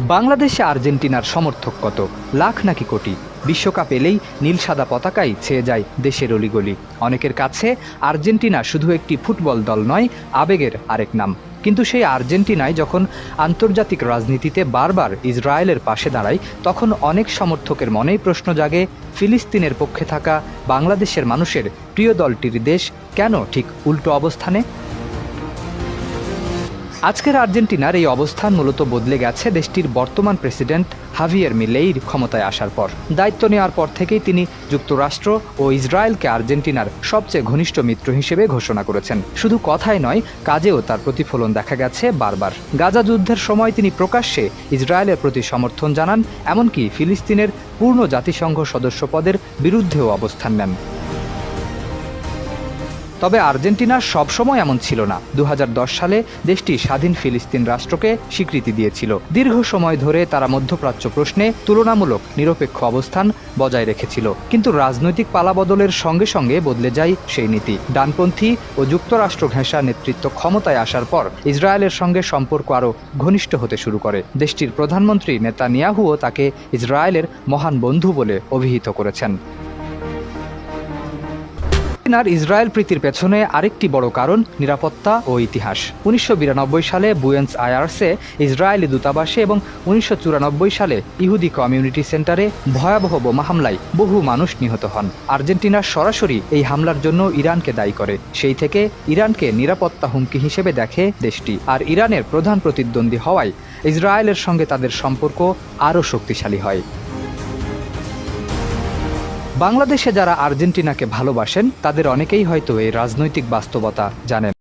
বাংলাদেশে আর্জেন্টিনার সমর্থক কত, লাখ নাকি কোটি? বিশ্বকাপ এলেই নীল সাদা পতাকাই ছেয়ে যায় দেশের অলিগলি। অনেকের কাছে আর্জেন্টিনা শুধু একটি ফুটবল দল নয়, আবেগের আরেক নাম। কিন্তু সেই আর্জেন্টিনায় যখন আন্তর্জাতিক রাজনীতিতে বারবার ইসরায়েলের পাশে দাঁড়ায়, তখন অনেক সমর্থকের মনেই প্রশ্ন জাগে, ফিলিস্তিনের পক্ষে থাকা বাংলাদেশের মানুষের প্রিয় দলটির দেশ কেন ঠিক উল্টো অবস্থানে? আজকের আর্জেন্টিনার এই অবস্থান মূলত বদলে গেছে দেশটির বর্তমান প্রেসিডেন্ট হাভিয়ের মিলেইর ক্ষমতায় আসার পর। দায়িত্ব নেওয়ার পর থেকেই তিনি যুক্তরাষ্ট্র ও ইসরায়েলকে আর্জেন্টিনার সবচেয়ে ঘনিষ্ঠ মিত্র হিসেবে ঘোষণা করেছেন। শুধু কথাই নয়, কাজেও তার প্রতিফলন দেখা গেছে বারবার। গাজা যুদ্ধের সময় তিনি প্রকাশ্যে ইসরায়েলের প্রতি সমর্থন জানান, এমনকি ফিলিস্তিনের পূর্ণ জাতিসংঘ সদস্য পদের বিরুদ্ধেও অবস্থান নেন। তবে আর্জেন্টিনা সবসময় এমন ছিল না। 2010 সালে দেশটি স্বাধীন ফিলিস্তিন রাষ্ট্রকে স্বীকৃতি দিয়েছিল। দীর্ঘ সময় ধরে তারা মধ্যপ্রাচ্য প্রশ্নে তুলনামূলক নিরপেক্ষ অবস্থান বজায় রেখেছিল। কিন্তু রাজনৈতিক পালাবদলের সঙ্গে সঙ্গে বদলে যায় সেই নীতি। ডানপন্থী ও যুক্তরাষ্ট্র ঘেঁষা নেতৃত্ব ক্ষমতায় আসার পর ইসরায়েলের সঙ্গে সম্পর্ক আরও ঘনিষ্ঠ হতে শুরু করে। দেশটির প্রধানমন্ত্রী নেতানিয়াহুও তাকে ইসরায়েলের মহান বন্ধু বলে অভিহিত করেছেন। ইসরায়েল প্রীতির পেছনে আরেকটি বড় কারণ নিরাপত্তা ও ইতিহাস। 1992 সালে বুয়েন্স আয়ার্সে ইসরায়েলি দূতাবাসে এবং 1994 সালে ইহুদি কমিউনিটি সেন্টারে ভয়াবহ বোমা হামলায় বহু মানুষ নিহত হন। আর্জেন্টিনা সরাসরি এই হামলার জন্য ইরানকে দায়ী করে। সেই থেকে ইরানকে নিরাপত্তা হুমকি হিসেবে দেখে দেশটি। আর ইরানের প্রধান প্রতিদ্বন্দ্বী হওয়ায় ইসরায়েলের সঙ্গে তাদের সম্পর্ক আরও শক্তিশালী হয়। বাংলাদেশে যারা আর্জেন্টিনাকে ভালোবাসেন, তাদের অনেকেই হয়তো এই রাজনৈতিক বাস্তবতা জানেন।